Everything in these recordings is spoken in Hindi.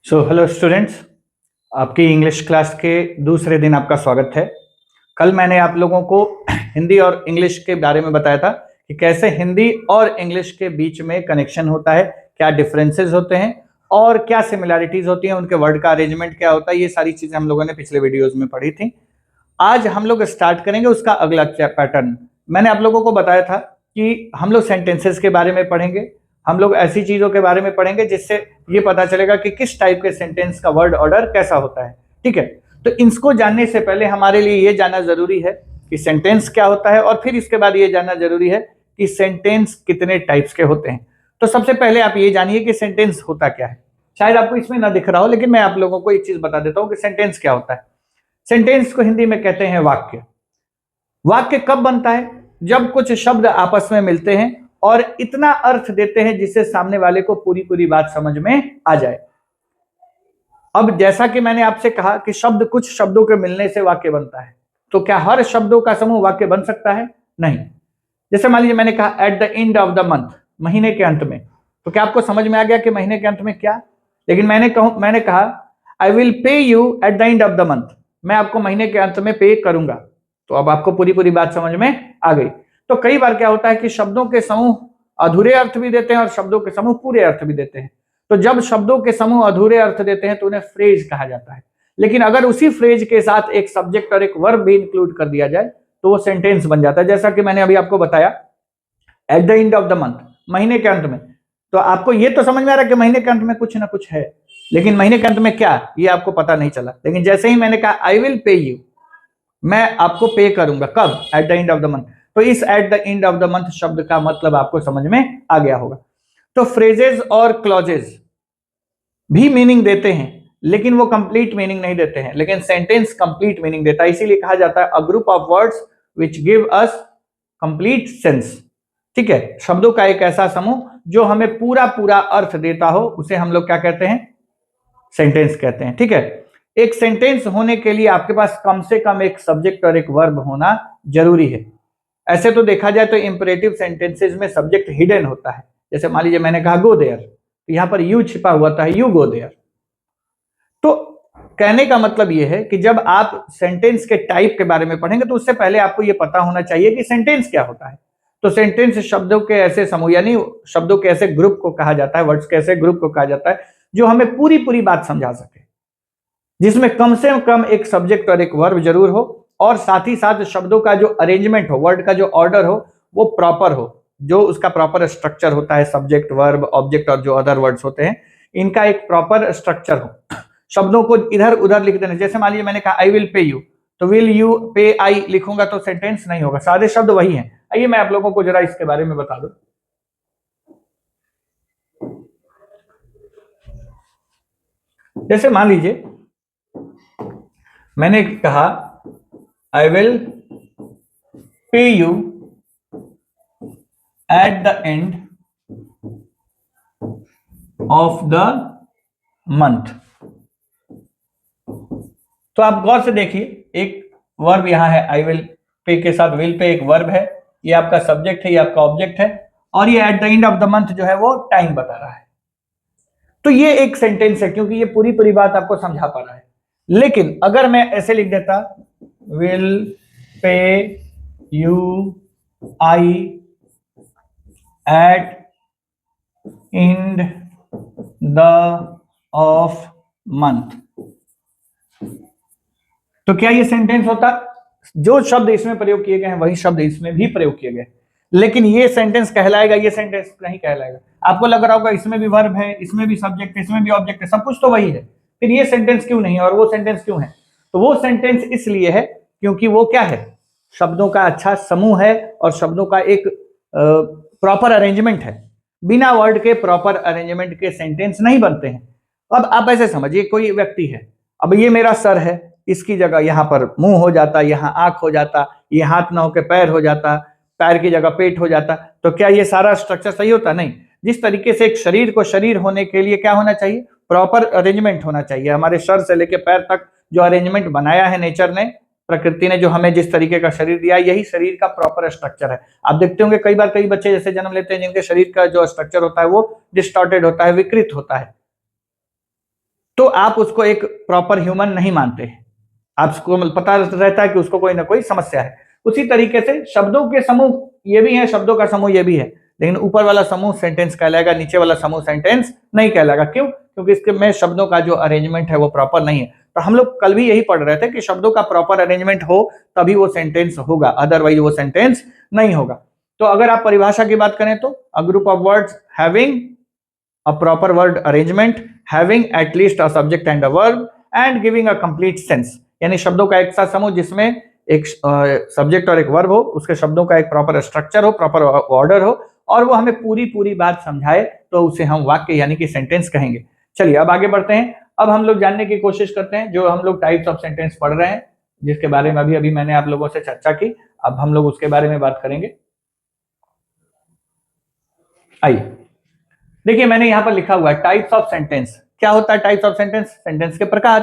हेलो स्टूडेंट्स, आपकी इंग्लिश क्लास के दूसरे दिन आपका स्वागत है। कल मैंने आप लोगों को हिंदी और इंग्लिश के बारे में बताया था कि कैसे हिंदी और इंग्लिश के बीच में कनेक्शन होता है, क्या डिफरेंसेस होते हैं और क्या सिमिलैरिटीज होती हैं, उनके वर्ड का अरेंजमेंट क्या होता है। ये सारी चीजें हम लोगों ने पिछले वीडियोज में पढ़ी थी। आज हम लोग स्टार्ट करेंगे उसका अगला पैटर्न। मैंने आप लोगों को बताया था कि हम लोग सेंटेंसेस के बारे में पढ़ेंगे, हम लोग ऐसी चीजों के बारे में पढ़ेंगे जिससे ये पता चलेगा कि किस टाइप के सेंटेंस का वर्ड ऑर्डर कैसा होता है। ठीक है, तो इसको जानने से पहले हमारे लिए ये जानना जरूरी है कि सेंटेंस क्या होता है, और फिर इसके बाद ये जानना जरूरी है कि सेंटेंस कितने टाइप्स के होते हैं। तो सबसे पहले आप ये जानिए कि सेंटेंस होता क्या है। शायद आपको इसमें ना दिख रहा हो, लेकिन मैं आप लोगों को एक चीज बता देता हूं कि सेंटेंस क्या होता है। सेंटेंस को हिंदी में कहते हैं वाक्य। वाक्य कब बनता है? जब कुछ शब्द आपस में मिलते हैं और इतना अर्थ देते हैं जिससे सामने वाले को पूरी पूरी बात समझ में आ जाए। अब जैसा कि मैंने आपसे कहा कि शब्द कुछ शब्दों के मिलने से वाक्य बनता है, तो क्या हर शब्दों का समूह वाक्य बन सकता है? नहीं। जैसे मान लीजिए मैंने कहा at the end of the month, महीने के अंत में, तो क्या आपको समझ में आ गया कि महीने के अंत में क्या? लेकिन मैंने कहा I will pay you at the end of the month, मैं आपको महीने के अंत में पे करूंगा, तो अब आपको पूरी पूरी बात समझ में आ गई। तो कई बार क्या होता है कि शब्दों के समूह अधूरे अर्थ भी देते हैं और शब्दों के समूह पूरे अर्थ भी देते हैं। तो जब शब्दों के समूह अधूरे अर्थ देते हैं तो उन्हें फ्रेज कहा जाता है। लेकिन अगर उसी फ्रेज के साथ एक सब्जेक्ट और एक वर्ब भी इंक्लूड कर दिया जाए तो वो सेंटेंस बन जाता है। जैसा कि मैंने अभी आपको बताया at the end of the month, महीने के अंत में, तो आपको ये तो समझ में आ रहा है कि महीने के अंत में कुछ ना कुछ है, लेकिन महीने के अंत में क्या ये आपको पता नहीं चला। लेकिन जैसे ही मैंने कहा आई विल पे यू, मैं आपको पे करूंगा, कब? At the end of the month, तो इस at the end of the month शब्द का मतलब आपको समझ में आ गया होगा। तो फ्रेजेस और क्लॉजेस भी मीनिंग देते हैं, लेकिन वो कंप्लीट मीनिंग नहीं देते हैं, लेकिन सेंटेंस कंप्लीट मीनिंग देता है। इसीलिए कहा जाता है a group of words which give us complete sense. ठीक है, शब्दों का एक ऐसा समूह जो हमें पूरा पूरा अर्थ देता हो, उसे हम लोग क्या कहते हैं? सेंटेंस कहते हैं। ठीक है, एक सेंटेंस होने के लिए आपके पास कम से कम एक सब्जेक्ट और एक वर्ब होना जरूरी है। ऐसे तो देखा जाए तो इंपरेटिव सेंटेंसेस में सब्जेक्ट हिडन होता है। जैसे मान लीजिए मैंने कहा गो देयर, तो यहां पर यू छिपा हुआ था, यू गो देयर। तो कहने का मतलब यह है कि जब आप सेंटेंस के टाइप के बारे में पढ़ेंगे तो उससे पहले आपको यह पता होना चाहिए कि सेंटेंस क्या होता है। तो सेंटेंस शब्दों के ऐसे समूह, यानी शब्दों के ऐसे ग्रुप को कहा जाता है, वर्ड्स के ऐसे ग्रुप को कहा जाता है जो हमें पूरी पूरी बात समझा सके, जिसमें कम से कम एक सब्जेक्ट और एक वर्ब जरूर हो, और साथ ही साथ शब्दों का जो अरेंजमेंट हो, वर्ड का जो ऑर्डर हो वो प्रॉपर हो, जो उसका प्रॉपर स्ट्रक्चर होता है, सब्जेक्ट वर्ब ऑब्जेक्ट और जो अदर वर्ड्स होते हैं, इनका एक प्रॉपर स्ट्रक्चर हो। शब्दों को इधर उधर लिख देना, जैसे मान लीजिए मैंने कहा आई विल पे यू, तो विल यू पे आई लिखूंगा तो सेंटेंस नहीं होगा, सारे शब्द वही हैं। आइए मैं आप लोगों को जरा इसके बारे में बता दूं। जैसे मान लीजिए मैंने कहा I will pay you at the end of the month, तो आप गौर से देखिए एक वर्ब यहां है, आई विल पे के साथ विल पे एक वर्ब है, ये आपका सब्जेक्ट है, ये आपका ऑब्जेक्ट है, और ये at the end of the month जो है वो टाइम बता रहा है। तो ये एक सेंटेंस है क्योंकि ये पूरी पूरी बात आपको समझा पा रहा है। लेकिन अगर मैं ऐसे लिख देता will pay you I at end the of month, तो क्या ये सेंटेंस होता? जो शब्द इसमें प्रयोग किए गए हैं वही शब्द इसमें भी प्रयोग किए गए, लेकिन ये सेंटेंस कहलाएगा, ये सेंटेंस नहीं कहलाएगा। आपको लग रहा होगा इसमें भी वर्ब है, इसमें भी सब्जेक्ट है, इसमें भी ऑब्जेक्ट है, सब कुछ तो वही है, फिर ये सेंटेंस क्यों नहीं है और वो सेंटेंस क्यों है? तो वो सेंटेंस इसलिए है क्योंकि वो क्या है, शब्दों का अच्छा समूह है और शब्दों का एक प्रॉपर अरेंजमेंट है। बिना वर्ड के प्रॉपर अरेंजमेंट के सेंटेंस नहीं बनते हैं। अब आप ऐसे समझिए कोई व्यक्ति है, अब ये मेरा सर है, इसकी जगह यहाँ पर मुंह हो जाता, यहाँ आंख हो जाता, ये हाथ ना होकर पैर हो जाता, पैर की जगह पेट हो जाता, तो क्या ये सारा स्ट्रक्चर सही होता? नहीं। जिस तरीके से एक शरीर को शरीर होने के लिए क्या होना चाहिए? प्रॉपर अरेंजमेंट होना चाहिए। हमारे सर से लेकर पैर तक जो अरेंजमेंट बनाया है नेचर ने, प्रकृति ने जो हमें जिस तरीके का शरीर दिया, यही शरीर का प्रॉपर स्ट्रक्चर है। आप देखते होंगे कई बार कई बच्चे जैसे जन्म लेते हैं जिनके शरीर का जो स्ट्रक्चर होता है वो डिस्टॉर्टेड होता है, विकृत होता है। तो आप उसको एक प्रॉपर ह्यूमन नहीं मानते, आपको पता रहता है कि उसको कोई ना कोई समस्या है। उसी तरीके से शब्दों के समूह ये भी है, शब्दों का समूह ये भी है, लेकिन ऊपर वाला समूह सेंटेंस कहलाएगा, नीचे वाला समूह सेंटेंस नहीं कहलाएगा। क्यों? क्योंकि इसके में शब्दों का जो अरेंजमेंट है वो प्रॉपर नहीं है। तो हम लोग कल भी यही पढ़ रहे थे कि शब्दों का प्रॉपर अरेंजमेंट हो तभी वो सेंटेंस होगा, अदरवाइज वो सेंटेंस नहीं होगा। तो अगर आप परिभाषा की बात करें तो a group of words having a proper word arrangement, having at least a subject and a verb and giving a complete sense, यानी शब्दों का एक सा समूह जिसमें एक सब्जेक्ट और एक वर्ब हो, उसके शब्दों का एक प्रॉपर स्ट्रक्चर हो, प्रॉपर ऑर्डर हो, और वो हमें पूरी पूरी बात समझाए, तो उसे हम वाक्य यानी कि सेंटेंस कहेंगे। चलिए अब आगे बढ़ते हैं। अब हम लोग जानने की कोशिश करते हैं, जो हम लोग टाइप्स ऑफ सेंटेंस पढ़ रहे हैं, जिसके बारे में अभी मैंने आप लोगों से चर्चा की, अब हम लोग उसके बारे में बात करेंगे। आइए देखिए, मैंने यहां पर लिखा हुआ है टाइप्स ऑफ सेंटेंस। क्या होता है टाइप्स ऑफ सेंटेंस? सेंटेंस के प्रकार।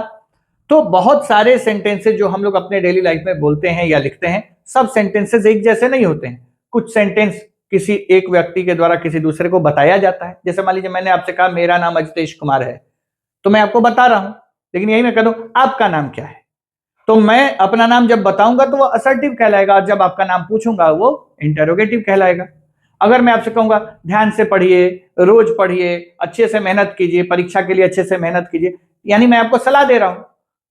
तो बहुत सारे सेंटेंसेस जो हम लोग अपने डेली लाइफ में बोलते हैं या लिखते हैं, सब सेंटेंसेस एक जैसे नहीं होते हैं। कुछ सेंटेंस किसी एक व्यक्ति के द्वारा किसी दूसरे को बताया जाता है। जैसे मान लीजिए मैंने आपसे कहा मेरा नाम अजितेश कुमार है, तो मैं आपको बता रहा हूं, लेकिन यही मैं कह दूं आपका नाम क्या है, तो मैं अपना नाम जब बताऊंगा तो वो असर्टिव कहलाएगा, और जब आपका नाम पूछूंगा वो इंटेरोगेटिव कहलाएगा। अगर मैं आपसे कहूंगा ध्यान से पढ़िए, रोज पढ़िए, अच्छे से मेहनत कीजिए, परीक्षा के लिए अच्छे से मेहनत कीजिए, यानी मैं आपको सलाह दे रहा हूं।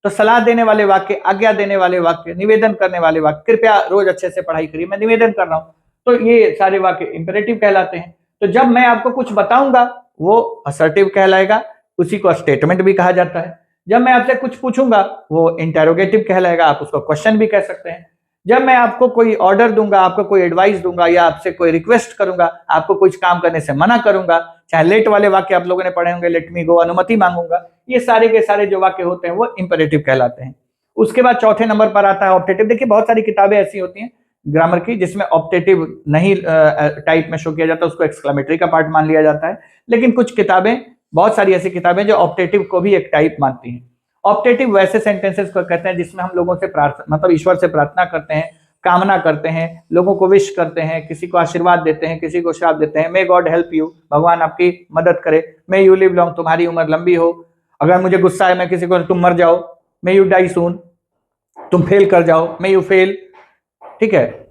तो सलाह देने वाले वाक्य, आज्ञा देने वाले वाक्य, निवेदन करने वाले वाक्य, कृपया रोज अच्छे से पढ़ाई करिए, मैं निवेदन कर रहा हूं, तो ये सारे वाक्य इंपेरेटिव कहलाते हैं। तो जब मैं आपको कुछ बताऊंगा वो असर्टिव कहलाएगा, उसी को स्टेटमेंट भी कहा जाता है। जब मैं आपसे कुछ पूछूंगा वो इंटेरोगेटिव कहलाएगा, आप उसको क्वेश्चन भी कह सकते हैं। जब मैं आपको कोई ऑर्डर दूंगा, आपको कोई एडवाइस दूंगा, या आपसे कोई रिक्वेस्ट करूंगा, आपको कुछ काम करने से मना करूंगा, चाहे लेट वाले वाक्य आप लोगों ने पढ़े होंगे, लेट मी गो, अनुमति मांगूंगा, ये सारे के सारे जो वाक्य होते हैं वो इंपेरेटिव कहलाते हैं। उसके बाद चौथे नंबर पर आता है ऑप्टेटिव। देखिए बहुत सारी किताबें ऐसी होती हैं ग्रामर की जिसमें ऑप्टेटिव नहीं टाइप में शो किया जाता, उसको एक्सक्लेमेटरी का पार्ट मान लिया जाता है। लेकिन कुछ किताबें, बहुत सारी ऐसी किताबें जो ऑप्टेटिव को भी एक टाइप मानती हैं। ऑप्टेटिव वैसे सेंटेंसेस को कहते हैं जिसमें हम लोगों से प्रार्थना, मतलब ईश्वर से प्रार्थना करते हैं, कामना करते हैं, लोगों को विश करते हैं, किसी को आशीर्वाद देते हैं, किसी को श्राप देते हैं। मे गॉड हेल्प यू, भगवान आपकी मदद करे। मे यू लिव लॉन्ग, तुम्हारी उम्र लंबी हो। अगर मुझे गुस्सा है मैं किसी को, तुम मर जाओ। मे यू डाई सून, तुम फेल कर जाओ। मे यू फेल, ठीक है।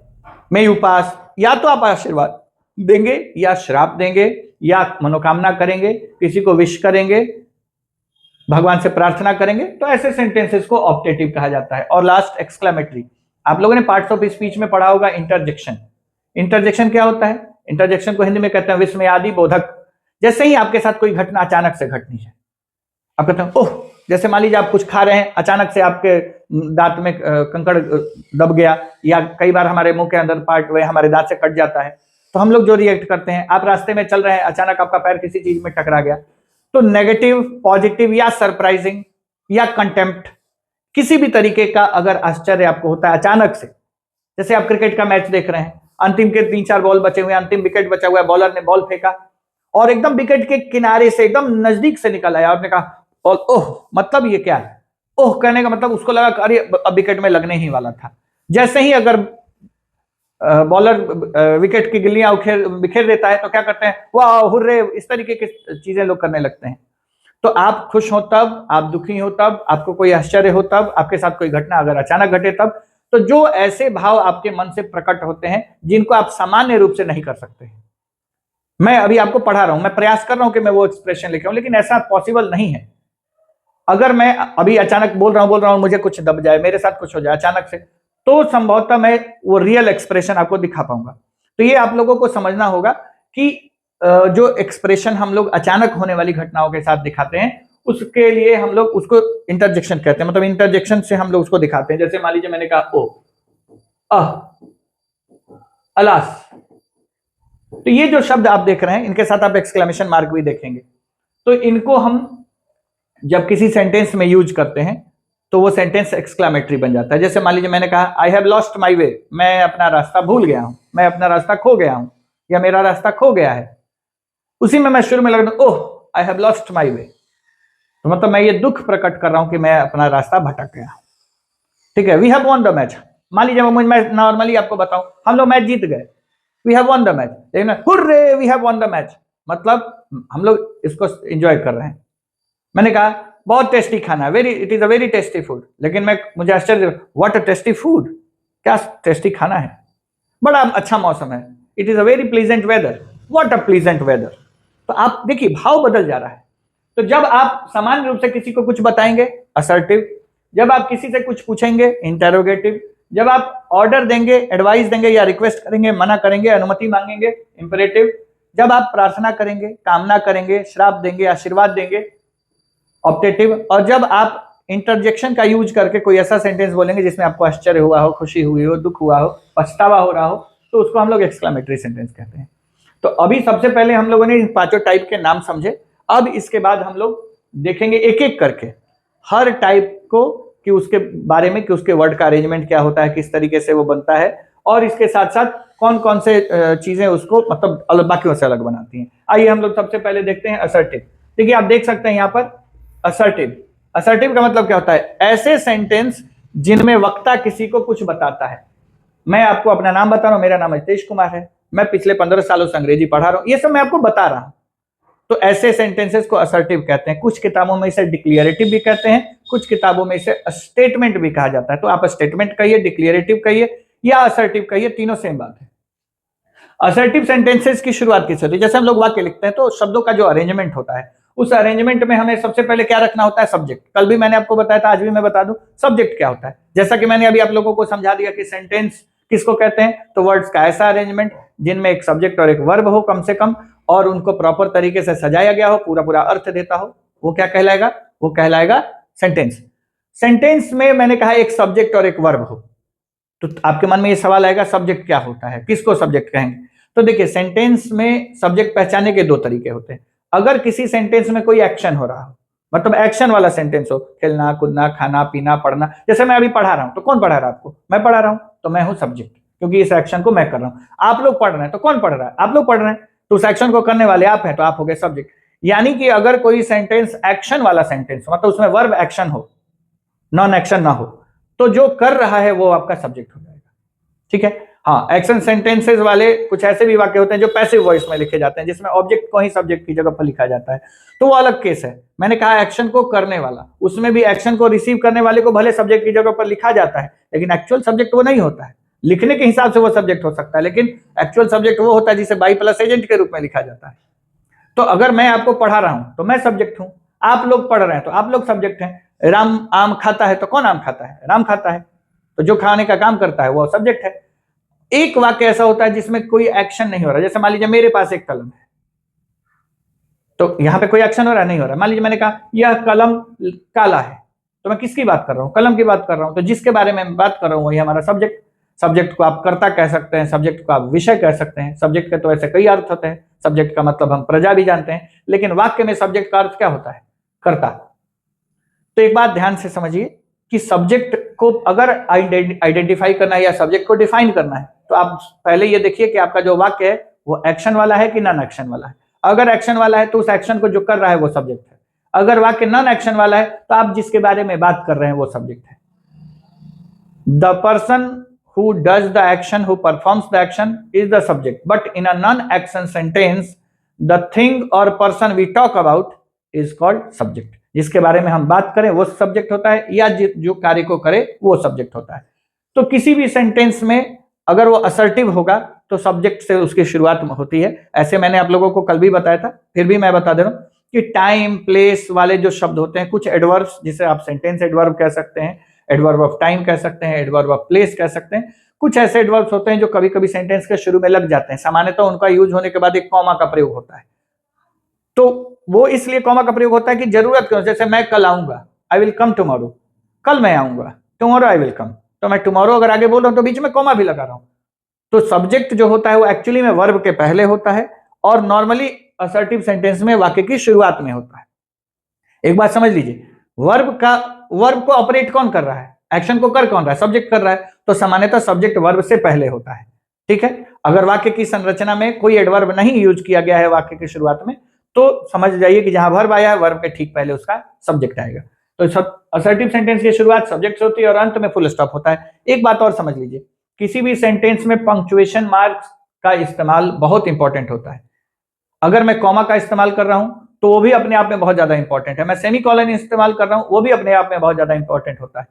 मे यू पास, या तो आप आशीर्वाद देंगे या श्राप देंगे या मनोकामना करेंगे, किसी को विश करेंगे, भगवान से प्रार्थना करेंगे, तो ऐसे सेंटेंसेस को ऑप्टेटिव कहा जाता है। और लास्ट एक्सक्लेमेटरी। आप लोगों ने पार्ट्स ऑफ स्पीच में पढ़ा होगा इंटरजेक्शन। इंटरजेक्शन क्या होता है? इंटरजेक्शन को हिंदी में कहते हैं विस्मयादि बोधक। जैसे ही आपके साथ कोई घटना अचानक से घटनी है, आप कहते हैं ओह, जैसे मान लीजिए आप कुछ खा रहे हैं, अचानक से आपके दांत में कंकड़ दब गया, या कई बार हमारे मुंह के अंदर पार्ट वह हमारे दांत से कट जाता है, तो हम लोग जो रिएक्ट करते हैं, आप रास्ते में चल रहे हैं, अचानक आपका पैर किसी चीज में टकरा गया, तो नेगेटिव, पॉजिटिव या सरप्राइजिंग या कंटेम्प्ट, किसी भी तरीके का अगर आश्चर्य आपको होता है अचानक से, जैसे आप क्रिकेट का मैच देख रहे हैं, अंतिम के 3-4 बॉल बचे हुए, अंतिम विकेट बचा हुआ है, बॉलर ने बॉल फेंका और एकदम विकेट के किनारे से एकदम नजदीक से निकल आया, आपने कहा और ओह, मतलब ये क्या है? ओह कहने का मतलब उसको लगा अरे अब विकेट में लगने ही वाला था। जैसे ही अगर बॉलर विकेट की गिल्लियां बिखेर देता है तो क्या करते हैं, वाह हुर्रे, इस तरीके की चीजें लोग करने लगते हैं। तो आप खुश हो तब, आप दुखी हो तब, आपको कोई आश्चर्य हो तब, आपके साथ कोई घटना अगर अचानक घटे तब, तो जो ऐसे भाव आपके मन से प्रकट होते हैं जिनको आप सामान्य रूप से नहीं कर सकते। मैं अभी आपको पढ़ा रहा हूं, मैं प्रयास कर रहा हूं कि मैं वो एक्सप्रेशन लिखूं, लेकिन ऐसा पॉसिबल नहीं है। अगर मैं अभी अचानक बोल रहा हूं मुझे कुछ दब जाए, मेरे साथ कुछ हो जाए अचानक से, तो संभवतः मैं वो रियल एक्सप्रेशन आपको दिखा पाऊंगा। तो ये आप लोगों को समझना होगा कि जो एक्सप्रेशन हम लोग अचानक होने वाली घटनाओं के साथ दिखाते हैं, उसके लिए हम लोग उसको इंटरजेक्शन कहते हैं। मतलब इंटरजेक्शन से हम लोग उसको दिखाते हैं। जैसे मान लीजिए मैंने कहा ओ, अलास, तो ये जो शब्द आप देख रहे हैं इनके साथ आप एक्सक्लेमेशन मार्क भी देखेंगे। तो इनको हम जब किसी सेंटेंस में यूज करते हैं तो वो सेंटेंस एक्सक्लेमेटरी बन जाता है। जैसे मान लीजिए मैंने कहा आई हैव लॉस्ट माई वे, मैं अपना रास्ता भूल गया हूं, मैं अपना रास्ता खो गया हूं, या मेरा रास्ता खो गया है। उसी में मैं शुरू में लग रहा हूं ओह आई हैव लॉस्ट माई वे, तो मतलब मैं ये दुख प्रकट कर रहा हूं कि मैं अपना रास्ता भटक गया। ठीक है। We have won the match, मान लीजिए मैं नॉर्मली आपको बताऊं हम लोग मैच जीत गए, we have won the match, लेकिन hurray we have won the match, मतलब हम लोग इसको एंजॉय कर रहे हैं। मैंने कहा बहुत टेस्टी खाना है, it is a very tasty food. लेकिन मुझे आश्चर्य, व्हाट अ टेस्टी फूड, क्या टेस्टी खाना है, बड़ा अच्छा मौसम है, it is a very pleasant weather, what a pleasant weather. तो आप देखिए भाव बदल जा रहा है। तो जब आप सामान्य रूप से किसी को कुछ बताएंगे, असर्टिव। जब आप किसी से कुछ पूछेंगे, इंटेरोगेटिव। जब आप ऑर्डर देंगे, एडवाइस देंगे या रिक्वेस्ट करेंगे, मना करेंगे, अनुमति मांगेंगे, इंपरेटिव। जब आप प्रार्थना करेंगे, कामना करेंगे, श्राप देंगे, आशीर्वाद देंगे, ऑप्टेटिव। और जब आप इंटरजेक्शन का यूज करके कोई ऐसा सेंटेंस बोलेंगे जिसमें आपको आश्चर्य हुआ हो, खुशी हुई हो, दुख हुआ हो, पछतावा हो रहा हो, तो उसको हम लोग एक्सक्लेमेटरी सेंटेंस कहते हैं। तो अभी सबसे पहले हम लोगों ने इन पांचों टाइप के नाम समझे। अब इसके बाद हम लोग देखेंगे एक एक करके हर टाइप को, कि उसके बारे में, कि उसके वर्ड का अरेंजमेंट क्या होता है, किस तरीके से वो बनता है, और इसके साथ साथ कौन कौन से चीजें उसको मतलब अलग, बाकियों से अलग बनाती हैं। आइए हम लोग सबसे पहले देखते हैं असर्टिव। देखिए आप देख सकते हैं यहाँ पर असर्टिव। असर्टिव का मतलब क्या होता है? ऐसे सेंटेंस जिनमें वक्ता किसी को कुछ बताता है। मैं आपको अपना नाम बता रहा हूं, मेरा नाम हितेश कुमार है, मैं पिछले 15 सालों से अंग्रेजी पढ़ा रहा हूं, ये सब मैं आपको बता रहा हूं। तो ऐसे सेंटेंसेस को असर्टिव कहते हैं। कुछ किताबों में इसे डिक्लेरेटिव भी कहते हैं, कुछ किताबों में इसे स्टेटमेंट भी कहा जाता है। तो आप स्टेटमेंट कहिए, डिक्लेरेटिव कहिए या असर्टिव कहिए, तीनों सेम बात है। असर्टिव सेंटेंसेस की शुरुआत किस होती है? जैसे हम लोग वाक्य लिखते हैं तो शब्दों का जो अरेंजमेंट होता है, उस अरेंजमेंट में हमें सबसे पहले क्या रखना होता है? सब्जेक्ट। कल भी मैंने आपको बताया था, आज भी मैं बता दूं, सब्जेक्ट क्या होता है। जैसा कि मैंने अभी आप लोगों को समझा दिया कि सेंटेंस किसको कहते हैं, तो वर्ड्स का ऐसा अरेंजमेंट जिनमें एक सब्जेक्ट और एक वर्ब हो कम से कम, और उनको प्रॉपर तरीके से सजाया गया हो, पूरा पूरा अर्थ देता हो, वो क्या कहलाएगा? वो कहलाएगा सेंटेंस। सेंटेंस में मैंने कहा एक सब्जेक्ट और एक वर्ब हो, तो आपके मन में ये सवाल आएगा सब्जेक्ट क्या होता है, किसको सब्जेक्ट कहेंगे? तो देखिए सेंटेंस में सब्जेक्ट पहचानने के दो तरीके होते हैं। अगर किसी सेंटेंस में कोई एक्शन हो रहा हो, मतलब एक्शन वाला सेंटेंस हो, खेलना कूदना खाना पीना पढ़ना, जैसे मैं अभी पढ़ा रहा हूं, तो कौन पढ़ा रहा है आपको? मैं पढ़ा रहा हूं, तो मैं हूं सब्जेक्ट, क्योंकि इस एक्शन को मैं कर रहा हूं। आप लोग पढ़ रहे हैं, तो कौन पढ़ रहा है? आप लोग पढ़ रहे हैं, तो उस एक्शन को करने वाले आप हैं, तो आप हो गए सब्जेक्ट। यानी कि अगर कोई सेंटेंस एक्शन वाला सेंटेंस हो, मतलब उसमें वर्ब एक्शन हो, नॉन एक्शन ना हो, तो जो कर रहा है वो आपका सब्जेक्ट हो जाएगा। ठीक है। हाँ, एक्शन सेंटेंसेस वाले कुछ ऐसे भी वाक्य होते हैं जो पैसिव वॉइस में लिखे जाते हैं, जिसमें ऑब्जेक्ट को ही सब्जेक्ट की जगह पर लिखा जाता है, तो वो अलग केस है। मैंने कहा एक्शन को करने वाला, उसमें भी एक्शन को रिसीव करने वाले को भले सब्जेक्ट की जगह पर लिखा जाता है, लेकिन एक्चुअल सब्जेक्ट वो नहीं होता है। लिखने के हिसाब से वो सब्जेक्ट हो सकता है, लेकिन एक्चुअल सब्जेक्ट वो होता है जिसे बाई प्लस एजेंट के रूप में लिखा जाता है। तो अगर मैं आपको पढ़ा रहा हूं तो मैं सब्जेक्ट हूं, आप लोग पढ़ रहे हैं तो आप लोग सब्जेक्ट हैं। राम आम खाता है, तो कौन आम खाता है? राम खाता है, तो जो खाने का काम करता है वो सब्जेक्ट है। एक वाक्य ऐसा होता है जिसमें कोई एक्शन नहीं हो रहा, जैसे मान लीजिए मेरे पास एक कलम है, तो यहां पे कोई एक्शन हो रहा है? नहीं हो रहा। मान लीजिए मैंने कहा यह कलम काला है, तो मैं किसकी बात कर रहा हूं? कलम की बात कर रहा हूं। तो जिसके बारे में बात कर रहा हूं वही हमारा सब्जेक्ट। सब्जेक्ट को आप कर्ता कह सकते हैं, सब्जेक्ट को आप विषय कह सकते हैं। सब्जेक्ट के तो ऐसे कई अर्थ होते हैं। सब्जेक्ट का मतलब हम प्रजा भी जानते हैं, लेकिन वाक्य में सब्जेक्ट का अर्थ क्या होता है? कर्ता। तो एक बात ध्यान से समझिए कि सब्जेक्ट को अगर आइडेंटिफाई करना है या सब्जेक्ट को डिफाइन करना है, तो आप पहले ये देखिए कि आपका जो वाक्य है वो एक्शन वाला है कि नॉन एक्शन वाला है। अगर एक्शन वाला है तो उस एक्शन को जो कर रहा है वो सब्जेक्ट है। अगर वाक्य नॉन एक्शन वाला है तो आप जिसके बारे में बात कर रहे हैं वो सब्जेक्ट है। The person who does the action, who performs the action is the subject, but in a non-action sentence the thing or person we talk about is called subject। जिसके बारे में हम बात करें वो सब्जेक्ट होता है, या जो कार्य को करे वो सब्जेक्ट होता है। तो किसी भी सेंटेंस में अगर वो असर्टिव होगा तो सब्जेक्ट से उसकी शुरुआत होती है। ऐसे मैंने आप लोगों को कल भी बताया था, फिर भी मैं बता दे रहा हूं कि टाइम प्लेस वाले जो शब्द होते हैं, कुछ एडवर्ब्स जिसे आप सेंटेंस एडवर्ब कह सकते हैं, एडवर्ब ऑफ टाइम कह सकते हैं, एडवर्ब ऑफ प्लेस कह सकते हैं। कुछ ऐसे एडवर्ब्स होते हैं जो कभी कभी सेंटेंस के शुरू में लग जाते हैं। सामान्यतः उनका यूज होने के बाद एक कॉमा का प्रयोग होता है। तो वो इसलिए कॉमा का प्रयोग होता है कि जरूरत क्यों, जैसे मैं कल आऊंगा, आई विल कम टुमारो, कल मैं आऊंगा, टुमारो आई विल कम, तो मैं टुमारो अगर आगे बोल रहा हूं तो बीच में कॉमा भी लगा रहा हूं। तो सब्जेक्ट जो होता है वो एक्चुअली में वर्ब के पहले होता है, और नॉर्मली असर्टिव सेंटेंस में वाक्य की शुरुआत में होता है। एक बात समझ लीजिए, वर्ब को ऑपरेट कौन कर रहा है? एक्शन को कर कौन रहा है? सब्जेक्ट कर रहा है। तो सामान्यतः सब्जेक्ट वर्ब से पहले होता है। ठीक है। अगर वाक्य की संरचना में कोई एडवर्ब नहीं यूज किया गया है वाक्य की शुरुआत में, तो समझ जाइए कि जहां वर्ब आया है वर्ब के ठीक पहले उसका सब्जेक्ट आएगा। तो सब असर्टिव सेंटेंस की शुरुआत सब्जेक्ट से होती है और अंत में फुल स्टॉप होता है। एक बात और समझ लीजिए, किसी भी सेंटेंस में पंक्चुएशन मार्क्स का इस्तेमाल बहुत इंपॉर्टेंट होता है। अगर मैं कॉमा का इस्तेमाल कर रहा हूं तो वो भी अपने आप में बहुत ज्यादा इंपॉर्टेंट है। मैं सेमी कॉलन इस्तेमाल कर रहा हूं, वो भी अपने आप में बहुत ज्यादा इंपॉर्टेंट होता है।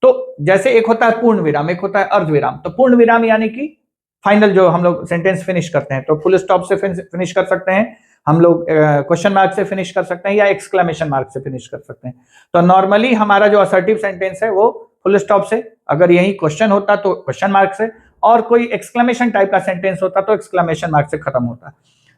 तो जैसे एक होता है पूर्ण विराम, एक होता है अर्ध विराम। तो पूर्ण विराम यानी कि फाइनल जो हम लोग सेंटेंस फिनिश करते हैं, तो फुल स्टॉप से फिनिश कर सकते हैं हम लोग, क्वेश्चन मार्क से फिनिश कर सकते हैं, या एक्सक्लेमेशन मार्क से फिनिश कर सकते हैं। तो नॉर्मली हमारा जो असर्टिव सेंटेंस है वो फुल स्टॉप से, अगर यही क्वेश्चन होता तो क्वेश्चन मार्क से, और कोई एक्सक्लेमेशन टाइप का सेंटेंस होता तो एक्सक्लेमेशन मार्क से खत्म होता।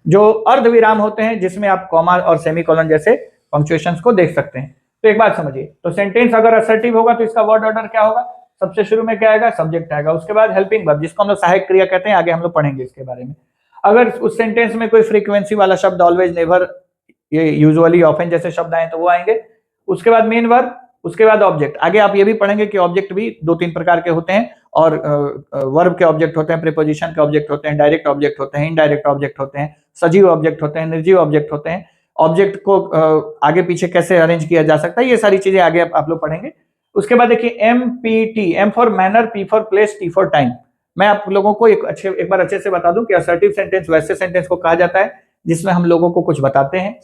जो अर्ध विराम होते हैं जिसमें आप कॉमा और सेमीकोलन जैसे पंक्चुएशंस को देख सकते हैं। तो एक बात समझिए, तो सेंटेंस अगर असर्टिव होगा तो इसका वर्ड ऑर्डर क्या होगा? सबसे शुरू में क्या आएगा? सब्जेक्ट आएगा, उसके बाद हेल्पिंग वर्ब जिसको हम लोग सहायक क्रिया कहते हैं, आगे हम लोग पढ़ेंगे इसके बारे में। अगर उस सेंटेंस में कोई फ्रीक्वेंसी वाला शब्द, ऑलवेज, नेवर, ये यूजुअली, ऑफन जैसे शब्द आए तो वो आएंगे। उसके बाद मेन वर्ब, उसके बाद ऑब्जेक्ट। आगे आप ये भी पढ़ेंगे कि ऑब्जेक्ट भी दो तीन प्रकार के होते हैं, और वर्ब के ऑब्जेक्ट होते हैं, प्रीपोजिशन के ऑब्जेक्ट होते हैं, डायरेक्ट ऑब्जेक्ट होते हैं, इनडायरेक्ट ऑब्जेक्ट होते हैं, सजीव ऑब्जेक्ट होते हैं, निर्जीव ऑब्जेक्ट होते हैं। ऑब्जेक्ट को आगे पीछे कैसे अरेंज किया जा सकता है, ये सारी चीजें आगे आप लोग पढ़ेंगे। उसके बाद देखिए MPT, M for manner, P for place, T for time. मैं आप लोगों को एक बार अच्छे से बता दूं कि असर्टिव सेंटेंस वैसे सेंटेंस को कहा जाता है जिसमें हम लोगों को कुछ बताते हैं।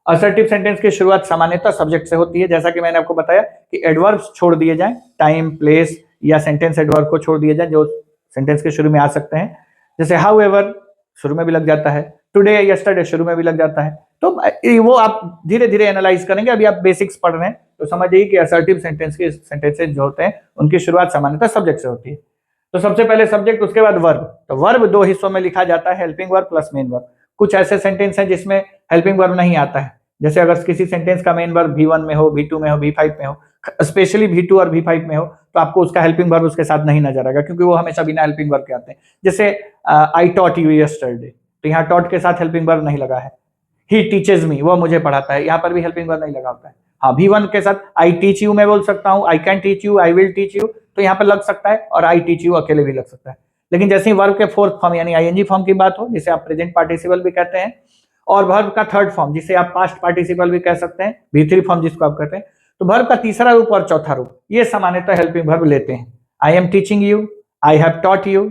असर्टिव सेंटेंस की शुरुआत सामान्यतः सब्जेक्ट से होती है, जैसा कि मैंने आपको बताया कि एडवर्ब्स छोड़ दिए जाएं, टाइम, प्लेस या सेंटेंस एडवर्ब को छोड़ दिए जाएं जो सेंटेंस के शुरू में आ सकते हैं। जैसे हाउ एवर शुरू में भी लग जाता है, टुडे, यस्टरडे शुरू में भी लग जाता है। तो वो आप धीरे धीरे एनालाइज करेंगे, अभी आप बेसिक्स पढ़ रहे हैं तो समझिए कि असर्टिव सेंटेंस के सेंटेंसेस जो होते हैं उनकी शुरुआत सामान्यतः सब्जेक्ट से होती है। तो सबसे पहले सब्जेक्ट, उसके बाद वर्ब। तो वर्ब दो हिस्सों में लिखा जाता है, helping verb plus main verb. कुछ ऐसे सेंटेंस हैं जिसमें हेल्पिंग वर्ब नहीं आता है, जैसे अगर किसी सेंटेंस का मेन वर्ब V1 में हो, V2 में हो, V5 में हो, स्पेशली V2 और V5 में हो, तो आपको उसका हेल्पिंग वर्ब उसके साथ नहीं नजर आएगा, क्योंकि वो हमेशा बिना हेल्पिंग वर्ब के आते हैं। जैसे आई टॉट यू यस्टरडे, तो यहाँ टॉट के साथ हेल्पिंग वर्ब नहीं लगा है। ही टीचेज मी, वो मुझे पढ़ाता है, यहाँ पर भी हेल्पिंग वर्ब नहीं लगा होता है। हाँ, V1 के साथ आई टीच यू मैं बोल सकता हूँ, I can teach you, I will teach you, तो यहाँ पर लग सकता है, और आई टीच यू अकेले भी लग सकता है। लेकिन जैसे ही वर्ब के फोर्थ फॉर्म यानी ING फॉर्म की बात हो, जिसे आप प्रेजेंट पार्टिसिपल भी कहते हैं, और वर्ब का थर्ड फॉर्म जिसे आप पास्ट पार्टिसिपल भी कह सकते हैं, V3 फॉर्म जिसको आप कहते हैं, तो वर्ब का तीसरा रूप और चौथा रूप ये सामान्यतः हेल्पिंग वर्ब लेते हैं। आई am teaching you, I have taught you,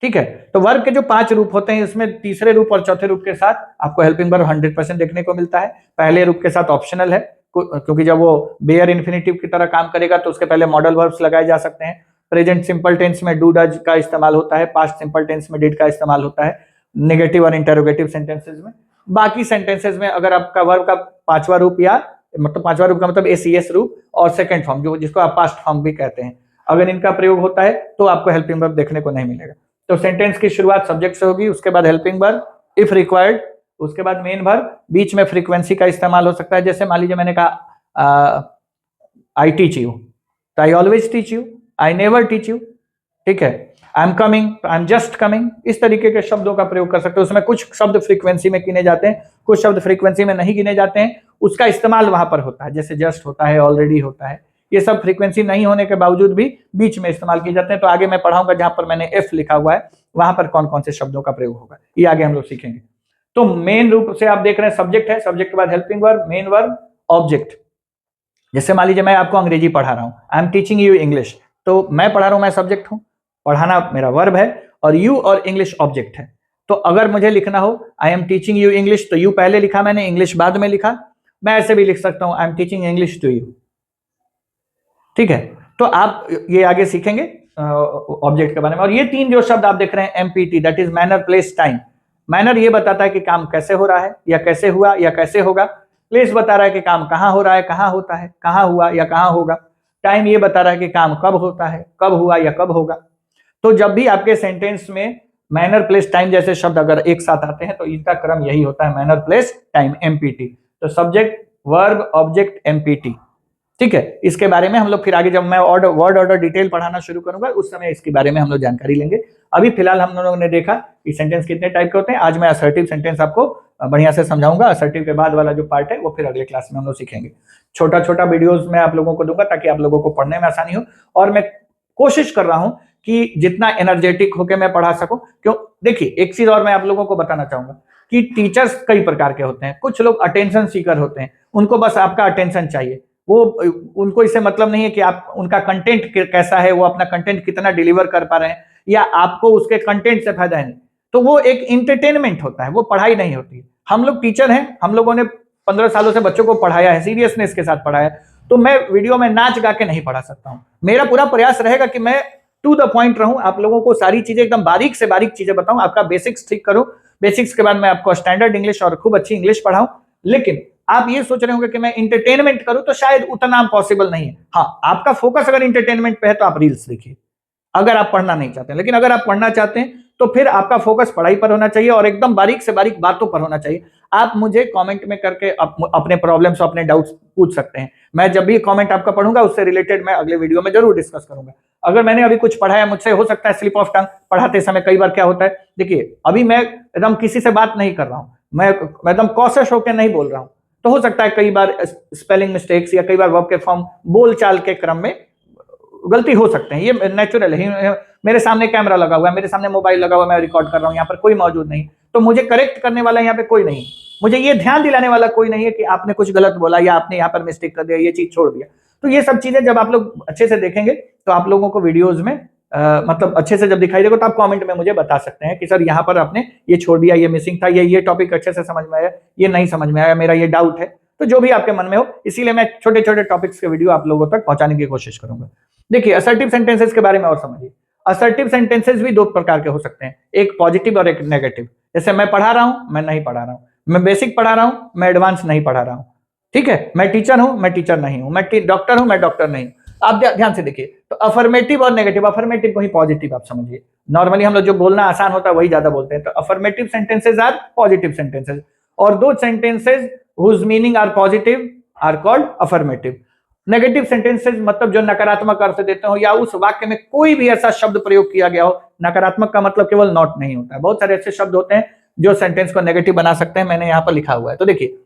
ठीक है। तो वर्ब के जो 5 रूप होते हैं उसमें तीसरे रूप और चौथे रूप के साथ आपको हेल्पिंग वर्ब 100% देखने को मिलता है। पहले रूप के साथ ऑप्शनल है, क्योंकि जब वो बेयर इन्फिनिटिव की तरह काम करेगा तो उसके पहले मॉडल वर्ब्स लगाए जा सकते हैं। प्रेजेंट सिंपल टेंस में डू डज का इस्तेमाल होता है, पास्ट सिंपल टेंस में डिड का इस्तेमाल होता है, नेगेटिव और इंटरोगेटिव सेंटेंसेस में। बाकी सेंटेंसेस में अगर आपका वर्ब का पांचवा रूप, या मतलब पांचवा रूप का मतलब ACS रूप, और सेकंड फॉर्म जो जिसको आप पास्ट फॉर्म भी कहते हैं, अगर इनका प्रयोग होता है तो आपको हेल्पिंग वर्ब देखने को नहीं मिलेगा। तो सेंटेंस की शुरुआत सब्जेक्ट से होगी, उसके बाद हेल्पिंग वर्ब इफ रिक्वायर्ड, उसके बाद मेन वर्ब, बीच में फ्रीक्वेंसी का इस्तेमाल हो सकता है। जैसे मान लीजिए मैंने कहा आई टीच यू, तो I always teach you, I never teach you, ठीक है। I am coming, I am just coming, इस तरीके के शब्दों का प्रयोग कर सकते हो। उसमें कुछ शब्द फ्रीक्वेंसी में गिने जाते हैं, कुछ शब्द फ्रीक्वेंसी में नहीं गिने जाते हैं, उसका इस्तेमाल वहां पर होता है, जैसे जस्ट होता है, ऑलरेडी होता है। ये सब फ्रीक्वेंसी नहीं होने के बावजूद भी बीच में इस्तेमाल किए जाते हैं। तो आगे मैं पढ़ाऊंगा जहां पर मैंने F लिखा हुआ है वहां पर कौन कौन से शब्दों का प्रयोग होगा, ये आगे हम लोग सीखेंगे। तो मेन रूप से आप देख रहे हैं सब्जेक्ट है, सब्जेक्ट के बाद helping verb, main verb, object. जैसे मान लीजिए मैं आपको अंग्रेजी पढ़ा रहा हूँ, आई एम टीचिंग यू इंग्लिश, तो मैं पढ़ा रहा हूँ, मैं सब्जेक्ट हूँ, पढ़ाना मेरा वर्ब है, और यू और इंग्लिश ऑब्जेक्ट है। तो अगर मुझे लिखना हो आई एम टीचिंग यू इंग्लिश, तो यू पहले लिखा मैंने, इंग्लिश बाद में लिखा। मैं ऐसे भी लिख सकता हूं I am teaching English to you, ठीक है। तो आप ये आगे सीखेंगे ऑब्जेक्ट के बारे में। और ये 3 जो शब्द आप देख रहे हैं MPT, that is manner, place, time. Manner ये बताता है कि काम कैसे हो रहा है, या कैसे हुआ, या कैसे होगा। प्लेस बता रहा है कि काम कहाँ हो रहा है, कहाँ होता है, कहाँ हुआ या कहाँ होगा। टाइम ये बता रहा है कि काम कब होता है, कब हुआ या कब होगा। तो जब भी आपके सेंटेंस में मैनर, प्लेस, टाइम जैसे शब्द अगर एक साथ आते हैं तो इनका क्रम यही होता है, मैनर, प्लेस, टाइम, MPT। तो सब्जेक्ट, वर्ब, ऑब्जेक्ट, MPT, ठीक है। इसके बारे में हम लोग फिर आगे जब मैं वर्ड ऑर्डर डिटेल पढ़ाना शुरू करूंगा उस समय इसके बारे में हम लोग जानकारी लेंगे। अभी फिलहाल हम लोगों ने देखा कि सेंटेंस कितने टाइप के होते हैं। आज मैं असर्टिव सेंटेंस आपको बढ़िया से समझाऊंगा। असर्टिव के बाद वाला जो पार्ट है वो फिर अगले क्लास में हम लोग सीखेंगे। छोटा छोटा वीडियोस में आप लोगों को दूंगा ताकि आप लोगों को पढ़ने में आसानी हो, और मैं कोशिश कर रहा हूं कि जितना एनर्जेटिक होकर मैं पढ़ा सकूं। क्यों, देखिए एक चीज और मैं आप लोगों को बताना चाहूंगा कि टीचर्स कई प्रकार के होते हैं। कुछ लोग अटेंशन सीकर होते हैं, उनको बस आपका अटेंशन चाहिए, वो उनको इससे मतलब नहीं है कि आप उनका कंटेंट कैसा है, वो अपना कंटेंट कितना डिलीवर कर पा रहे हैं, या आपको उसके कंटेंट से फायदा है नहीं। तो वो एक इंटरटेनमेंट होता है, वो पढ़ाई नहीं होती है। हम लोग टीचर हैं, हम लोगों ने 15 सालों से बच्चों को पढ़ाया है, सीरियसनेस के साथ पढ़ाया है, तो मैं वीडियो में नाच गा के नहीं पढ़ा सकता हूं। मेरा पूरा प्रयास रहेगा कि मैं टू द पॉइंट रहूं, आप लोगों को सारी चीजें एकदम बारीक से बारीक चीजें बताऊं, आपका बेसिक्स ठीक करूं, बेसिक्स के बाद मैं आपको स्टैंडर्ड इंग्लिश और खूब अच्छी इंग्लिश पढ़ाऊं। लेकिन आप ये सोच रहे होंगे कि मैं इंटरटेनमेंट करूं, तो शायद उतना पॉसिबल नहीं है। हाँ, आपका फोकस अगर इंटरटेनमेंट पे है तो आप रील्स देखिए, अगर आप पढ़ना नहीं चाहते। लेकिन अगर आप पढ़ना चाहते हैं तो फिर आपका फोकस पढ़ाई पर होना चाहिए और एकदम बारीक से बारीक बातों पर होना चाहिए। आप मुझे कमेंट में करके अपने प्रॉब्लम्स और अपने डाउट्स पूछ सकते हैं। मैं जब भी कमेंट आपका पढ़ूंगा उससे रिलेटेड मैं अगले वीडियो में जरूर डिस्कस करूंगा। अगर मैंने अभी कुछ पढ़ाया, मुझसे हो सकता है स्लिप ऑफ टंग, पढ़ाते समय कई बार क्या होता है, देखिए अभी मैं एकदम किसी से बात नहीं कर रहा हूं, मैं एकदम कॉशियस होकर नहीं बोल रहा हूं, तो हो सकता है कई बार स्पेलिंग मिस्टेक्स या कई बार वर्ब के फॉर्म बोल चाल के क्रम में गलती हो सकते हैं, ये नेचुरल है। मेरे सामने कैमरा लगा हुआ है, मेरे सामने मोबाइल लगा हुआ है, मैं रिकॉर्ड कर रहा हूं, यहाँ पर कोई मौजूद नहीं, तो मुझे करेक्ट करने वाला यहाँ पे कोई नहीं, मुझे ये ध्यान दिलाने वाला कोई नहीं है कि आपने कुछ गलत बोला या आपने यहाँ पर मिस्टेक कर दिया, ये चीज छोड़ दिया। तो ये सब चीजें जब आप लोग अच्छे से देखेंगे तो आप लोगों को वीडियोज में मतलब अच्छे से जब दिखाई देगा तो आप कमेंट में मुझे बता सकते हैं कि सर यहाँ पर आपने ये छोड़ दिया, ये मिसिंग था, ये टॉपिक अच्छे से समझ में आया, ये नहीं समझ में आया, मेरा ये डाउट है। तो जो भी आपके मन में हो, इसीलिए मैं छोटे छोटे टॉपिक्स के वीडियो आप लोगों तक पहुंचाने की कोशिश करूंगा। देखिए असर्टिव सेंटेंसेस के बारे में और समझिए। असर्टिव सेंटेंसेस भी दो प्रकार के हो सकते हैं, एक पॉजिटिव और एक नेगेटिव। जैसे मैं पढ़ा रहा हूं, मैं नहीं पढ़ा रहा हूं, मैं बेसिक पढ़ा रहा हूं, मैं एडवांस नहीं पढ़ा रहा हूं, ठीक है, मैं टीचर हूं, मैं टीचर नहीं हूं, मैं डॉक्टर हूं, मैं डॉक्टर नहीं हूं। आप ध्यान से देखिए, तो अफर्मेटिव और नेगेटिव, अफर्मेटिव को ही पॉजिटिव आप समझिए। नॉर्मली हम लोग जो बोलना आसान होता है वही ज्यादा बोलते हैं, तो affirmative sentences are positive sentences, और दो sentences whose meaning are positive are called affirmative. Negative sentences मतलब जो नकारात्मक अर्थ देते हो या उस वाक्य में कोई भी ऐसा शब्द प्रयोग किया गया हो, नकारात्मक का मतलब केवल नॉट नहीं होता है, बहुत सारे ऐसे शब्द होते हैं जो सेंटेंस को नेगेटिव बना सकते हैं, मैंने यहाँ पर लिखा हुआ है। तो देखिए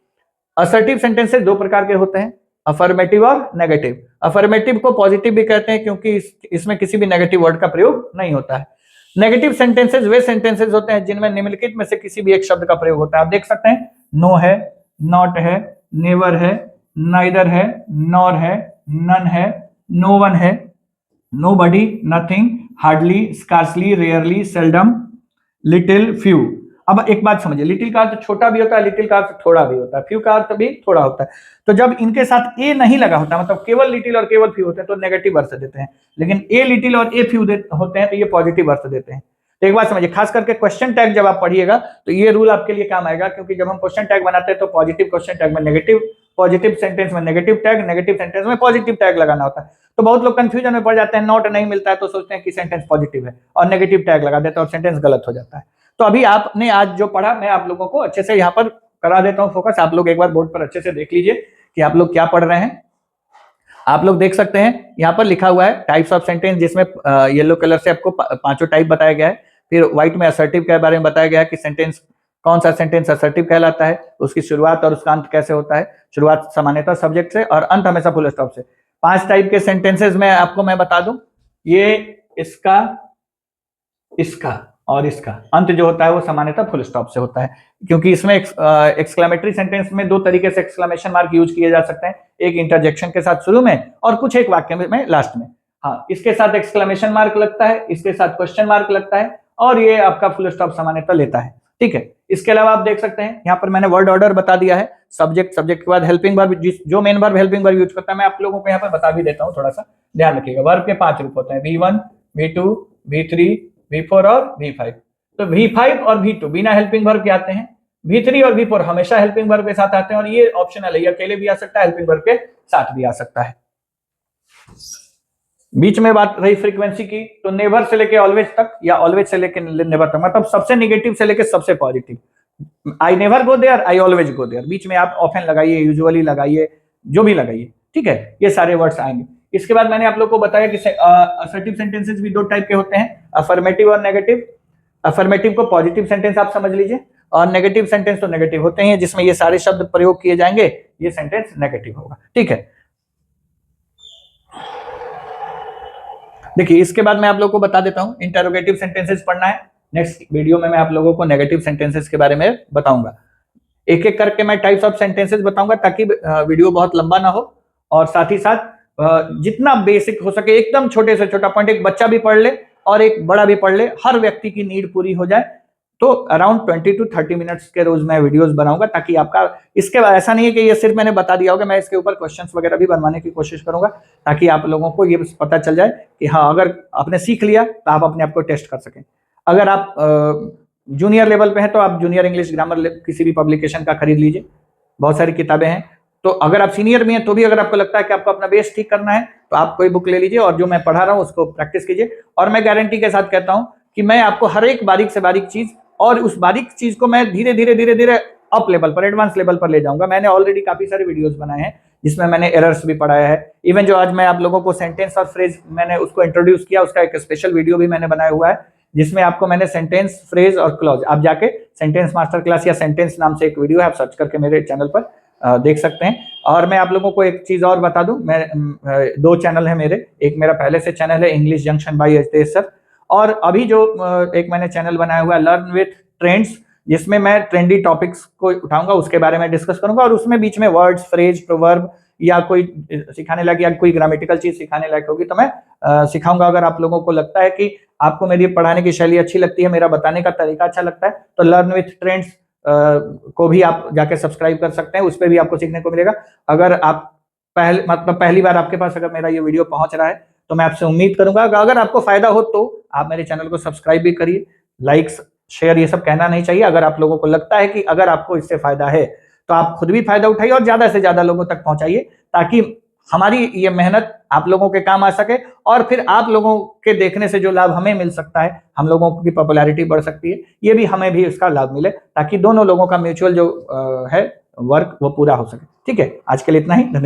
असर्टिव सेंटेंसेस दो प्रकार के होते हैं, अफर्मेटिव और नेगेटिव। अफर्मेटिव को पॉजिटिव भी कहते हैं क्योंकि इसमें किसी भी नेगेटिव वर्ड का प्रयोग नहीं होता है। नेगेटिव सेंटेंसेस वे सेंटेंसेस होते हैं जिनमें निम्नलिखित में से किसी भी एक शब्द का प्रयोग होता है। आप देख सकते हैं, नो है, नॉट है, नेवर है, नाइदर है, नॉर है, नन है, नो वन है, nobody, nothing, hardly, scarcely, rarely, seldom, little, few. अब एक बात समझिए, लिटिल का अर्थ छोटा भी होता है, लिटिल का अर्थ थोड़ा भी होता है, फ्यू का अर्थ भी थोड़ा होता है। तो जब इनके साथ ए नहीं लगा होता, मतलब केवल लिटिल और केवल फ्यू होते हैं, तो नेगेटिव अर्थ देते हैं, लेकिन ए लिटिल और ए फ्यू होते हैं तो ये पॉजिटिव अर्थ देते हैं। तो एक बात समझिए, खास करके क्वेश्चन टैग जब आप पढ़िएगा तो ये रूल आपके लिए काम आएगा, क्योंकि जब हम क्वेश्चन टैग बनाते हैं तो पॉजिटिव क्वेश्चन टैग में नेगेटिव, पॉजिटिव सेंटेंस में नेगेटिव टैग, नेगेटिव सेंटेंस में पॉजिटिव टैग लगाना होता है। तो बहुत लोग कंफ्यूजन में पड़ जाते हैं, नॉट नहीं मिलता है तो सोचते हैं कि सेंटेंस पॉजिटिव है और नेगेटिव टैग लगा देते हैं और सेंटेंस गलत हो जाता है। तो अभी आपने आज जो पढ़ा मैं आप लोगों को अच्छे से यहाँ पर करा देता हूँ फोकस। आप लोग एक बार बोर्ड पर अच्छे से देख लीजिए कि आप लोग क्या पढ़ रहे हैं। आप लोग देख सकते हैं यहाँ पर लिखा हुआ है टाइप्स ऑफ सेंटेंस, जिसमें येलो कलर से आपको पांचों टाइप बताया गया है। फिर व्हाइट में असर्टिव के बारे में बताया गया है कि सेंटेंस कौन सा सेंटेंस असर्टिव कहलाता है, उसकी शुरुआत और उसका अंत कैसे होता है। शुरुआत सामान्यतः सब्जेक्ट से और अंत हमेशा फुल स्टॉप से। 5 टाइप के सेंटेंसेस में आपको मैं बता दूं, ये इसका, इसका और इसका अंत जो होता है वो सामान्यतः फुल स्टॉप से होता है, क्योंकि इसमें एक्सक्लेमेटरी सेंटेंस में दो तरीके से एक्सक्लेमेशन मार्क यूज किए जा सकते हैं, एक इंटरजेक्शन के साथ शुरू में और कुछ एक वाक्य में लास्ट में। हाँ, इसके साथ एक्सक्लेमेशन मार्क लगता है, इसके साथ क्वेश्चन मार्क लगता है और ये आपका फुल स्टॉप सामान्यतः लेता है, ठीक है। इसके अलावा आप देख सकते हैं यहाँ पर मैंने वर्ड ऑर्डर बता दिया है, सब्जेक्ट, सब्जेक्ट के बाद हेल्पिंग वर्ब, जो main verb helping verb use करता है मैं आप लोगों को यहाँ पर बता भी देता हूँ, थोड़ा सा ध्यान रखिएगा। वर्ब के 5 रूप होते हैं, V1, V2, V3, V4 और V5। तो V5 और V2 बिना हेल्पिंग वर्ब के आते हैं, V3 और V4 हमेशा हेल्पिंग वर्ब के साथ आते हैं और ये ऑप्शनल है, ये अकेले भी आ सकता है, हेल्पिंग वर्ब के साथ भी आ सकता है। बीच में बात रही फ्रीक्वेंसी की, तो नेवर से लेके ऑलवेज तक या ऑलवेज से लेके नेवर तक, मतलब सबसे नेगेटिव से लेके सबसे positive. I never go there, I always go there, बीच में आप ऑफन लगाइए, यूजुअली लगाइए, जो भी लगाइए, ठीक है, ये सारे वर्ड्स आएंगे। इसके बाद मैंने आप लोग को बताया कि असर्टिव सेंटेंसेस भी दो टाइप के होते हैं, अफर्मेटिव और नेगेटिव। अफर्मेटिव को पॉजिटिव सेंटेंस आप समझ लीजिए और नेगेटिव सेंटेंस तो नेगेटिव होते हैं जिसमें ये सारे शब्द प्रयोग किए जाएंगे, ये सेंटेंस नेगेटिव होगा, ठीक है। देखिए इसके बाद मैं आप लोगों को बता देता हूं, इंटरोगेटिव सेंटेंसेस पढ़ना है, नेक्स्ट वीडियो में मैं आप लोगों को नेगेटिव सेंटेंसेस के बारे में बताऊंगा। एक एक करके मैं टाइप्स ऑफ सेंटेंसेस बताऊंगा ताकि वीडियो बहुत लंबा ना हो, और साथ ही साथ जितना बेसिक हो सके एकदम छोटे से छोटा पॉइंट एक बच्चा भी पढ़ ले और एक बड़ा भी पढ़ ले, हर व्यक्ति की नीड पूरी हो जाए। तो अराउंड 20 to 30 मिनट्स के रोज मैं वीडियोस बनाऊंगा, ताकि आपका इसके बाद ऐसा नहीं है कि ये सिर्फ मैंने बता दिया होगा, मैं इसके ऊपर क्वेश्चंस वगैरह भी बनवाने की कोशिश करूंगा, ताकि आप लोगों को ये पता चल जाए कि हाँ, अगर आपने सीख लिया तो आप अपने आप को टेस्ट कर सकें। अगर आप जूनियर लेवल पे हैं तो आप जूनियर इंग्लिश ग्रामर किसी भी पब्लिकेशन का खरीद लीजिए, बहुत सारी किताबें हैं। तो अगर आप सीनियर भी हैं तो भी अगर आपको लगता है कि आपको अपना बेस ठीक करना है तो आप कोई बुक ले लीजिए और जो मैं पढ़ा रहा हूँ उसको प्रैक्टिस कीजिए। और मैं गारंटी के साथ कहता हूँ कि मैं आपको हर एक बारीक से बारीक चीज, और उस बारीक चीज को मैं धीरे धीरे अप लेवल पर, एडवांस लेवल पर ले जाऊंगा। मैंने ऑलरेडी काफी सारे वीडियोस बनाए हैं जिसमें मैंने एरर्स भी पढ़ाया है। इवन जो आज मैं आप लोगों को सेंटेंस और फ्रेज मैंने उसको इंट्रोड्यूस किया, उसका एक स्पेशल वीडियो भी मैंने बनाया हुआ है, जिसमें आपको मैंने सेंटेंस, फ्रेज और क्लॉज, आप जाके सेंटेंस मास्टर क्लास या सेंटेंस नाम से एक वीडियो है, आप सर्च करके मेरे चैनल पर देख सकते हैं। और मैं आप लोगों को एक चीज और बता दूं, मैं 2 चैनल है मेरे। एक मेरा पहले से चैनल है English Junction by Hitesh sir, और अभी जो एक मैंने चैनल बनाया हुआ है लर्न विथ ट्रेंड्स, जिसमें मैं ट्रेंडी टॉपिक्स को उठाऊंगा, उसके बारे में डिस्कस करूंगा, और उसमें बीच में वर्ड्स, फ्रेज, प्रोवर्ब या कोई सिखाने लायक या कोई ग्रामेटिकल चीज सिखाने लायक होगी तो मैं सिखाऊंगा। अगर आप लोगों को लगता है कि आपको मेरी पढ़ाने की शैली अच्छी लगती है, मेरा बताने का तरीका अच्छा लगता है, तो लर्न विथ ट्रेंड्स को भी आप जाके सब्सक्राइब कर सकते हैं, उस पर भी आपको सीखने को मिलेगा। अगर आप पहली बार आपके पास अगर मेरा ये वीडियो पहुंच रहा है तो मैं आपसे उम्मीद करूंगा अगर आपको फायदा हो तो आप मेरे चैनल को सब्सक्राइब भी करिए। लाइक्स, शेयर ये सब कहना नहीं चाहिए। अगर आप लोगों को लगता है कि अगर आपको इससे फायदा है तो आप खुद भी फायदा उठाइए और ज्यादा से ज्यादा लोगों तक पहुंचाइए, ताकि हमारी ये मेहनत आप लोगों के काम आ सके, और फिर आप लोगों के देखने से जो लाभ हमें मिल सकता है, हम लोगों की पॉपुलैरिटी बढ़ सकती है, ये भी हमें भी इसका लाभ मिले, ताकि दोनों लोगों का म्यूचुअल जो है वर्क वो पूरा हो सके। ठीक है, आज के लिए इतना ही, धन्यवाद।